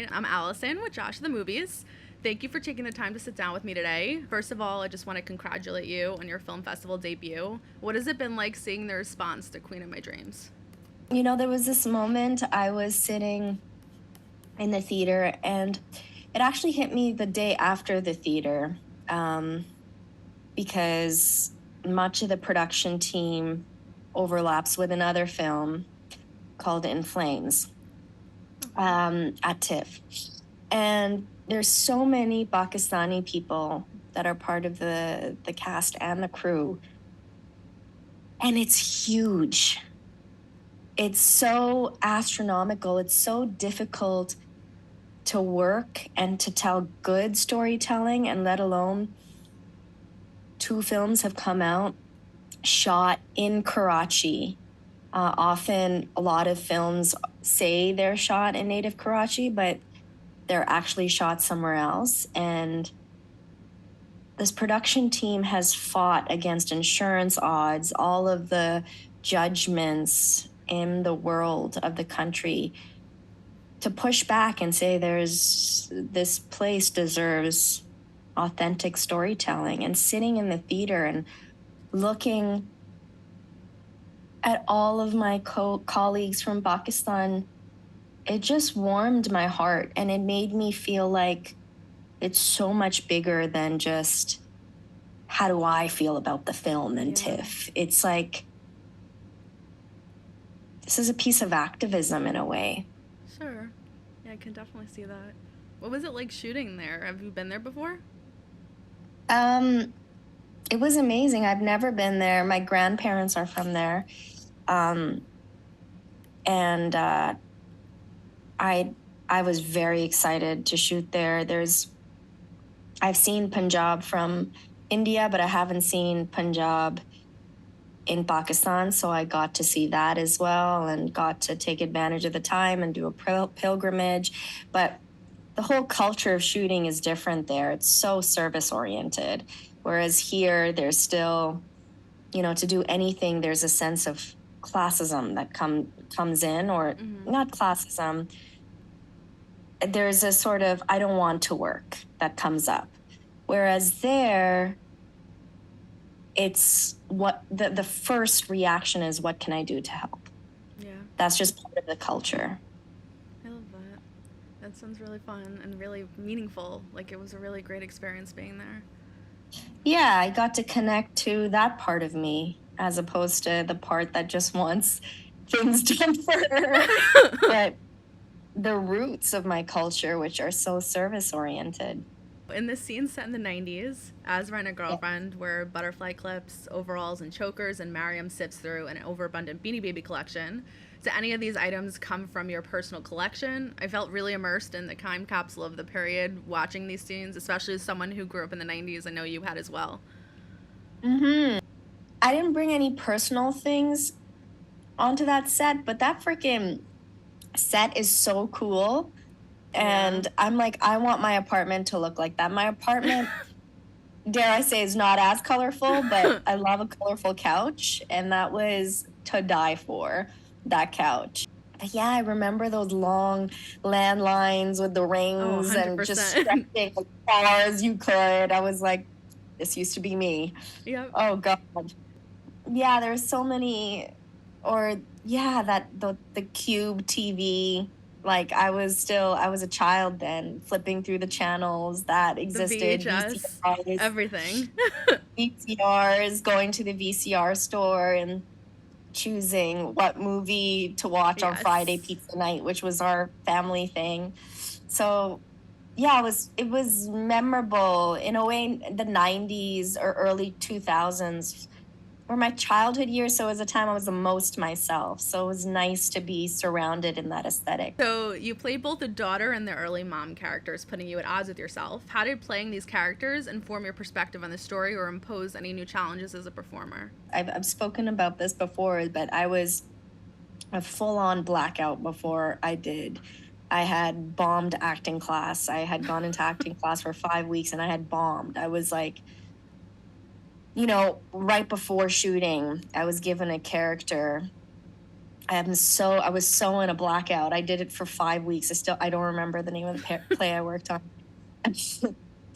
tonight. I'm Allison with Josh the Movies. Thank you for taking the time to sit down with me today. First of all, I just want to congratulate you on your film festival debut. What has it been like seeing the response to Queen of My Dreams? You know, there was this moment I was sitting in the theater, and it actually hit me the day after the theater, because much of the production team overlaps with another film called In Flames at TIFF. And there's so many Pakistani people that are part of the cast and the crew. And it's huge. It's so astronomical. It's so difficult to work and to tell good storytelling, and let alone 2 films have come out shot in Karachi. Often a lot of films say they're shot in native Karachi, but they're actually shot somewhere else. And this production team has fought against insurance odds, all of the judgments in the world of the country, to push back and say this place deserves authentic storytelling. And sitting in the theater and looking at all of my colleagues from Pakistan, it just warmed my heart, and it made me feel like it's so much bigger than just how do I feel about the film and TIFF. It's like, this is a piece of activism in a way. Sure. Yeah, I can definitely see that. What was it like shooting there? Have you been there before? It was amazing. I've never been there. My grandparents are from there. And I was very excited to shoot there. I've seen Punjab from India, but I haven't seen Punjab in Pakistan, so I got to see that as well, and got to take advantage of the time and do a pilgrimage. But the whole culture of shooting is different there. It's so service-oriented, whereas here there's still, to do anything, there's a sense of classism that comes in, or not classism. There's a sort of, I don't want to work, that comes up. Whereas there, it's what the first reaction is, what can I do to help? Yeah. That's just part of the culture. I love that. That sounds really fun and really meaningful. Like, it was a really great experience being there. Yeah, I got to connect to that part of me, as opposed to the part that just wants things done for her. But the roots of my culture, which are so service-oriented. In this scene set in the 90s, Azra and a girlfriend wear butterfly clips, overalls, and chokers, and Mariam sifts through an overabundant Beanie Baby collection. Do any of these items come from your personal collection? I felt really immersed in the time capsule of the period watching these scenes, especially as someone who grew up in the 90s. I know you had as well. I didn't bring any personal things onto that set, but that freaking set is so cool. And I'm like, I want my apartment to look like that. My apartment, dare I say, is not as colorful, but I love a colorful couch. And that was to die for, that couch. But yeah, I remember those long landlines with the rings and just stretching as far as you could. I was like, this used to be me. Yep. Oh, God. Yeah, there's so many. Or, yeah, the Cube TV. Like, I was a child then, flipping through the channels that existed. The VHS, everything. VCRs, going to the VCR store and choosing what movie to watch on Friday pizza night, which was our family thing. So, yeah, it was memorable. In a way, the 90s or early 2000s were my childhood years, so it was a time I was the most myself. So it was nice to be surrounded in that aesthetic. So you played both the daughter and the early mom characters, putting you at odds with yourself. How did playing these characters inform your perspective on the story or impose any new challenges as a performer? I've spoken about this before, but I was a full-on blackout before I did. I had bombed acting class. I had gone into acting class for 5 weeks, and I had bombed. I was like, right before shooting, I was given a character I was so in a blackout. I did it for 5 weeks. I don't remember the name of the play I worked on. It's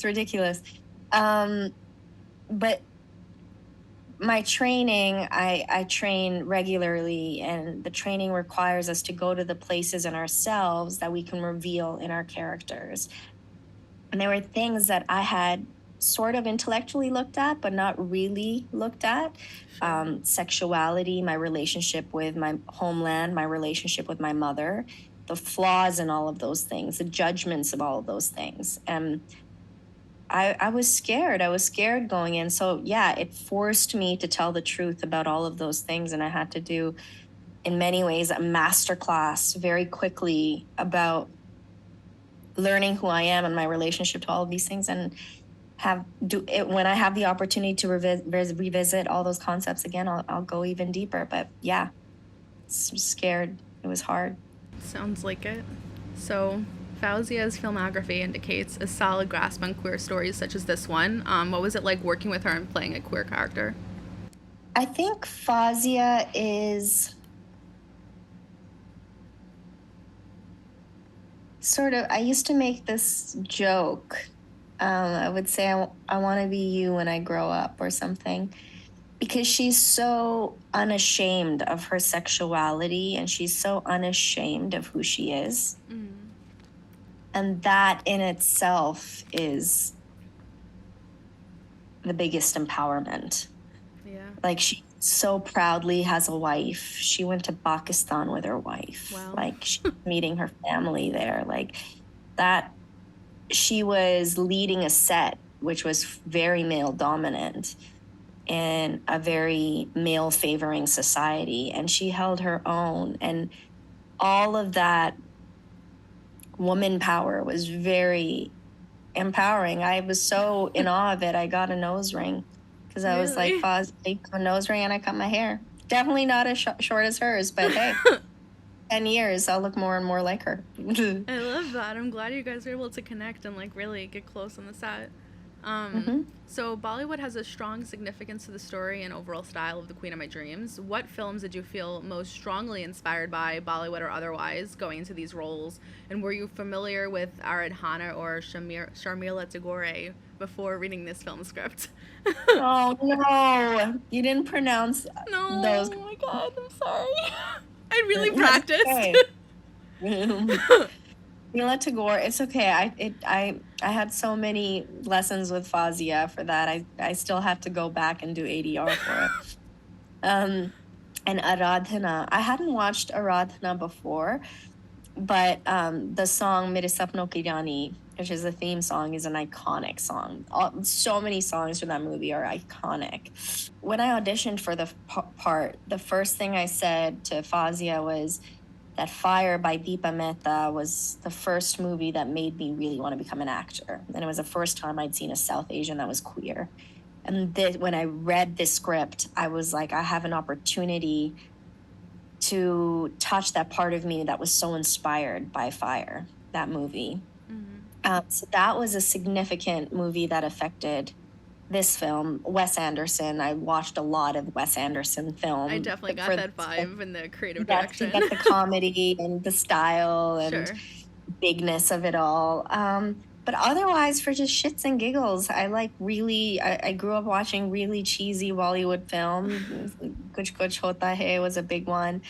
ridiculous. But my training, I train regularly, and the training requires us to go to the places in ourselves that we can reveal in our characters. And there were things that I had sort of intellectually looked at, but not really looked at. Sexuality, my relationship with my homeland, my relationship with my mother, the flaws in all of those things, the judgments of all of those things. And I was scared. I was scared going in. So yeah, it forced me to tell the truth about all of those things. And I had to do, in many ways, a masterclass very quickly about learning who I am and my relationship to all of these things, and when I have the opportunity to revisit all those concepts again, I'll go even deeper. But yeah, scared. It was hard. Sounds like it. So Fauzia's filmography indicates a solid grasp on queer stories such as this one. What was it like working with her and playing a queer character? I think Fauzia is sort of, I used to make this joke. I would say, I want to be you when I grow up or something, because she's so unashamed of her sexuality, and she's so unashamed of who she is. Mm. And that in itself is the biggest empowerment. Yeah. Like, she so proudly has a wife. She went to Pakistan with her wife. Wow. Like, she's meeting her family there. Like, that, she was leading a set which was very male dominant in a very male favoring society, and she held her own. And all of that woman power was very empowering. I was so in awe of it. I got a nose ring because I was like, Foz, I got a nose ring and I cut my hair. Definitely not as short as hers, but hey, 10 years, I'll look more and more like her. I love that. I'm glad you guys were able to connect and like really get close on the set. So Bollywood has a strong significance to the story and overall style of The Queen of My Dreams. What films did you feel most strongly inspired by, Bollywood or otherwise, going into these roles? And were you familiar with Aradhana or Sharmila Tagore before reading this film script? Oh, no. You didn't pronounce those. Oh, my God. I'm sorry. I really practiced. Sharmila Tagore, it's okay. I had so many lessons with Fazia for that. I still have to go back and do ADR for it. And Aradhana. I hadn't watched Aradhana before, but the song Mere Sapno Ki Rani, which is the theme song, is an iconic song. So many songs from that movie are iconic. When I auditioned for the part, the first thing I said to Fazia was that Fire by Deepa Mehta was the first movie that made me really want to become an actor. And it was the first time I'd seen a South Asian that was queer. And when I read this script, I was like, I have an opportunity to touch that part of me that was so inspired by Fire, that movie. Mm-hmm. So that was a significant movie that affected this film. Wes Anderson, I watched a lot of Wes Anderson films. I definitely got that vibe in the creative direction. To get the comedy and the style and bigness of it all. But otherwise, for just shits and giggles, I grew up watching really cheesy Bollywood films. Kuch Kuch Hota Hai was a big one.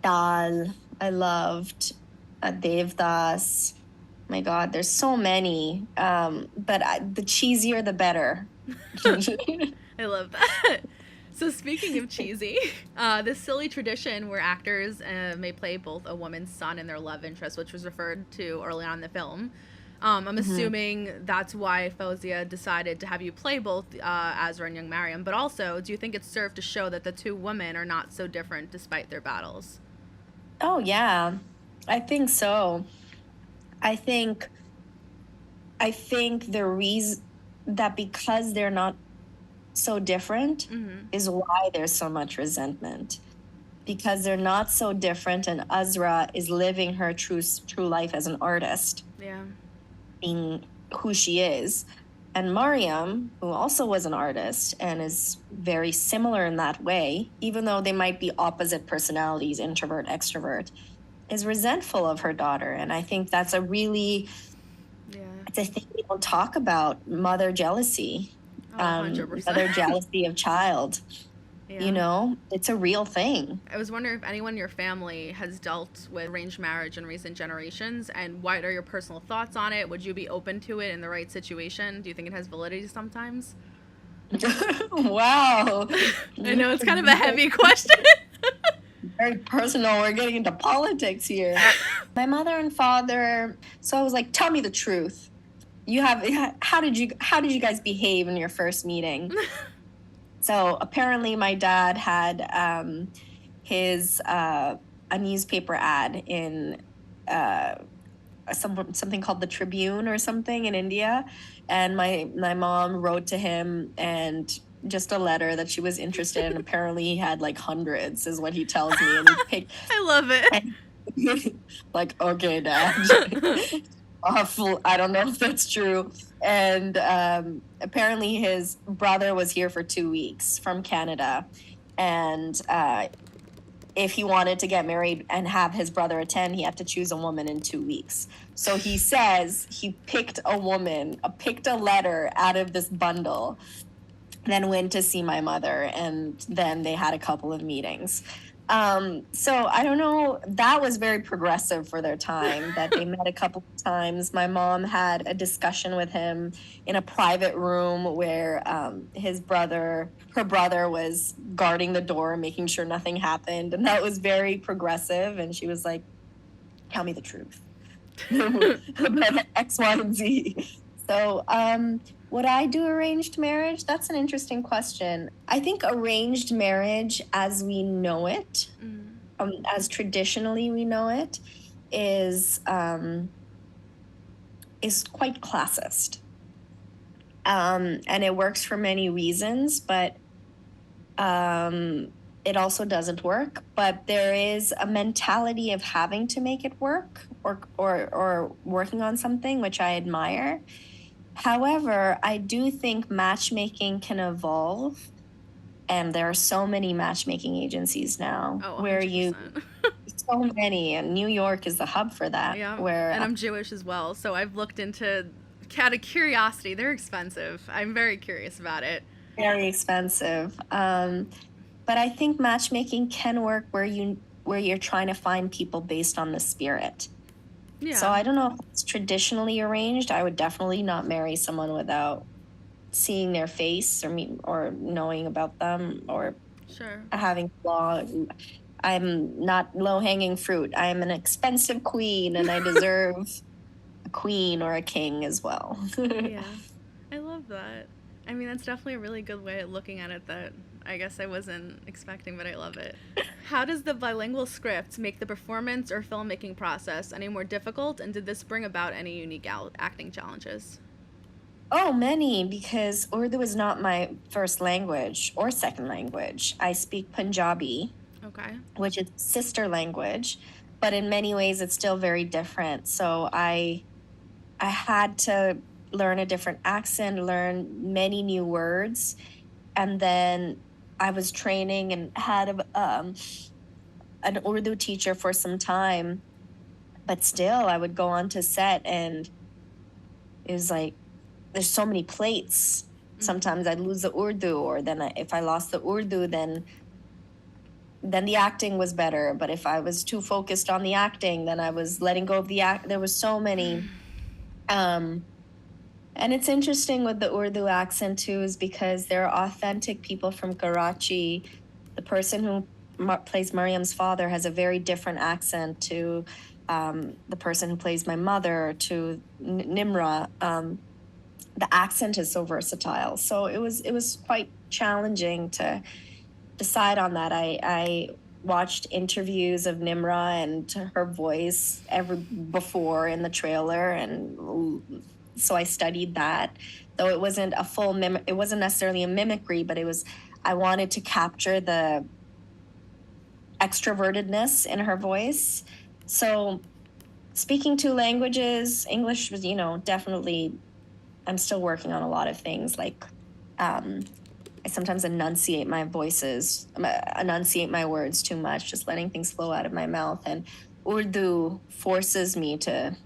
Dal, I loved. Devdas. My God, there's so many. But the cheesier, the better. I love that. So speaking of cheesy, this silly tradition where actors may play both a woman's son and their love interest, which was referred to early on in the film. I'm assuming that's why Fauzia decided to have you play both Azra and young Mariam. But also, do you think it served to show that the two women are not so different despite their battles? Oh, yeah. I think so. I think the reason that because they're not so different is why there's so much resentment, because they're not so different, and Azra is living her true life as an artist, being who she is, And Mariam, who also was an artist and is very similar in that way, even though they might be opposite personalities, introvert, extrovert, is resentful of her daughter. And I think that's a really, it's a thing we don't talk about, mother jealousy, 100%. mother jealousy of child. Yeah. You know, it's a real thing. I was wondering if anyone in your family has dealt with arranged marriage in recent generations, and what are your personal thoughts on it? Would you be open to it in the right situation? Do you think it has validity sometimes? Wow. I know it's kind of a heavy question. Very personal. We're getting into politics here. My mother and father, so I was like, tell me the truth. How did you guys behave in your first meeting? So apparently my dad had a newspaper ad in something called the Tribune or something in India. And my mom wrote to him and just a letter that she was interested in. Apparently he had like hundreds is what he tells me. And he picked, I love it. like, okay, Dad. Awful. I don't know if that's true. And apparently his brother was here for 2 weeks from Canada. And if he wanted to get married and have his brother attend, he had to choose a woman in 2 weeks. So he says he picked a woman, picked a letter out of this bundle, then went to see my mother. And then they had a couple of meetings. So I don't know, that was very progressive for their time, that they met a couple of times. My mom had a discussion with him in a private room where her brother was guarding the door, making sure nothing happened. And that was very progressive. And she was like, tell me the truth about X, Y, and Z. So, would I do arranged marriage? That's an interesting question. I think arranged marriage as we know it, as traditionally we know it, is quite classist. And it works for many reasons, but it also doesn't work. But there is a mentality of having to make it work or working on something, which I admire. However, I do think matchmaking can evolve, and there are so many matchmaking agencies now where so many, and New York is the hub for that. Yeah, where and I'm Jewish as well, so I've looked into, out of curiosity, they're expensive. I'm very curious about it. Very expensive, but I think matchmaking can work where you're trying to find people based on the spirit. Yeah. So I don't know if it's traditionally arranged. I would definitely not marry someone without seeing their face or knowing about them or having flaw. I'm not low-hanging fruit. I am an expensive queen, and I deserve a queen or a king as well. Yeah, I love that. I mean, that's definitely a really good way of looking at it that I guess I wasn't expecting, but I love it. How does the bilingual script make the performance or filmmaking process any more difficult, and did this bring about any unique acting challenges? Oh, many, because Urdu is not my first language or second language. I speak Punjabi, which is sister language, but in many ways it's still very different. So I had to learn a different accent, learn many new words, and then I was training and had an Urdu teacher for some time, but still I would go on to set and it was like, there's so many plates. Sometimes I'd lose the Urdu, or then if I lost the Urdu, then the acting was better. But if I was too focused on the acting, then I was letting go of the act. There was so many. And it's interesting with the Urdu accent, too, is because they're authentic people from Karachi. The person who plays Mariam's father has a very different accent to the person who plays my mother, to Nimra. The accent is so versatile. So it was quite challenging to decide on that. I watched interviews of Nimra and her voice before in the trailer, and so I studied that, though it wasn't a full it wasn't necessarily a mimicry, but I wanted to capture the extrovertedness in her voice. So speaking two languages, English was, definitely I'm still working on a lot of things. Like, I sometimes enunciate my words too much, just letting things flow out of my mouth. And Urdu forces me to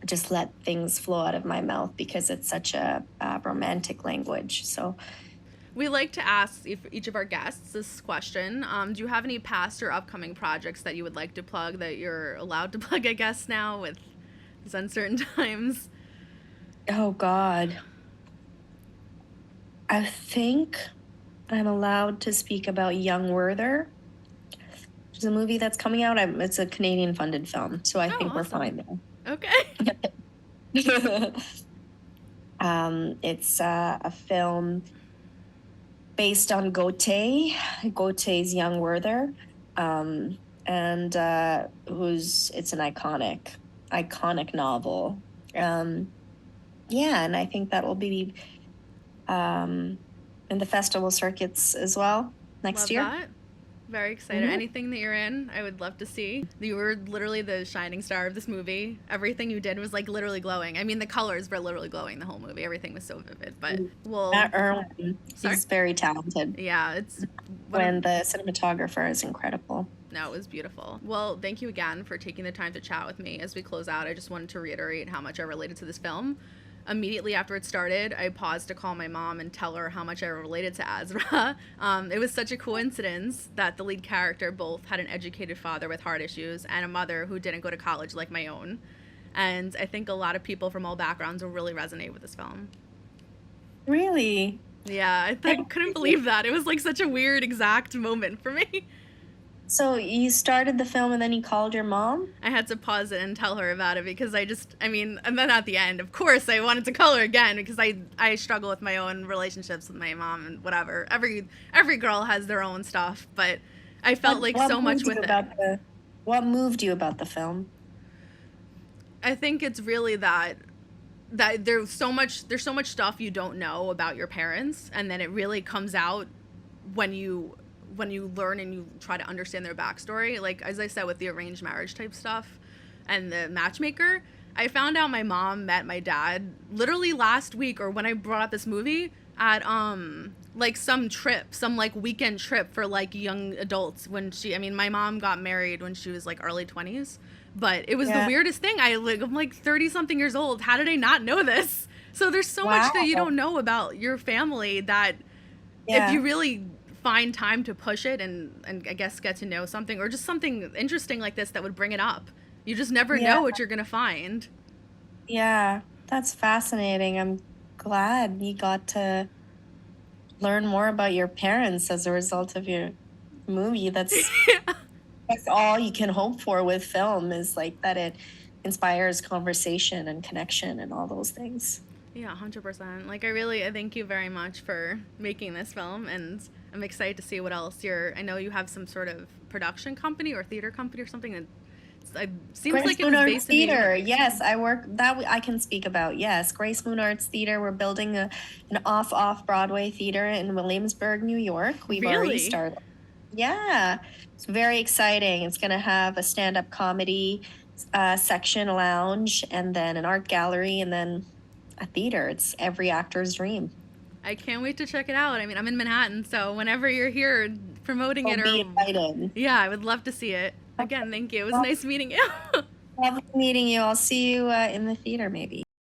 just let things flow out of my mouth because it's such a romantic language. So We like to ask each of our guests this question. Do you have any past or upcoming projects that you would like to plug, that you're allowed to plug, I guess, now with these uncertain times? oh God, I think I'm allowed to speak about Young Werther, which is a movie that's coming out. It's a Canadian funded film, so I think we're fine there. Okay. It's a film based on Gauthier's Young Werther, and it's an iconic novel. Yeah, and I think that will be in the festival circuits as well next year. That. Very excited. Mm-hmm. Anything that you're in, I would love to see. You were literally the shining star of this movie. Everything you did was like literally glowing. I mean, the colors were literally glowing the whole movie. Everything was so vivid. But Matt Irwin, he's very talented. Yeah, it's the cinematographer is incredible. No, it was beautiful. Well, thank you again for taking the time to chat with me. As we close out, I just wanted to reiterate how much I related to this film. Immediately after it started, I paused to call my mom and tell her how much I related to Azra. It was such a coincidence that the lead character both had an educated father with heart issues and a mother who didn't go to college like my own. And I think a lot of people from all backgrounds will really resonate with this film. Really? Yeah, I couldn't believe that. It was like such a weird exact moment for me. So you started the film and then you called your mom? I had to pause it and tell her about it because and then at the end, of course, I wanted to call her again because I struggle with my own relationships with my mom and whatever. Every girl has their own stuff, but I felt like so much with it. What moved you about the film? I think it's really that there's so much stuff you don't know about your parents, and then it really comes out when you learn and you try to understand their backstory. Like, as I said, with the arranged marriage type stuff and the matchmaker, I found out my mom met my dad literally last week, or when I brought up this movie, at like some weekend trip for like young adults. My mom got married when she was like early 20s, but it was the weirdest thing. I'm like 30 something years old. How did I not know this? So there's so much that you don't know about your family that if you really find time to push it and I guess get to know something, or just something interesting like this that would bring it up, you just never know what you're gonna find. Yeah, that's fascinating. I'm glad you got to learn more about your parents as a result of your movie. That's that's all you can hope for with film, is like that it inspires conversation and connection and all those things. Yeah, 100%. Like, I thank you very much for making this film, and I'm excited to see what else I know you have some sort of production company or theater company or something that seems Grace like it Moon was Arts based Theater. in Yes, I can speak about. Yes, Grace Moon Arts Theater. We're building an off Broadway theater in Williamsburg, New York. We've already started. Yeah, it's very exciting. It's going to have a stand-up comedy section, a lounge, and then an art gallery, and then a theater. It's every actor's dream. I can't wait to check it out. I mean, I'm in Manhattan, so whenever you're here promoting it, be invited. Yeah, I would love to see it. Again, thank you. It was nice meeting you. Lovely meeting you. I'll see you in the theater maybe.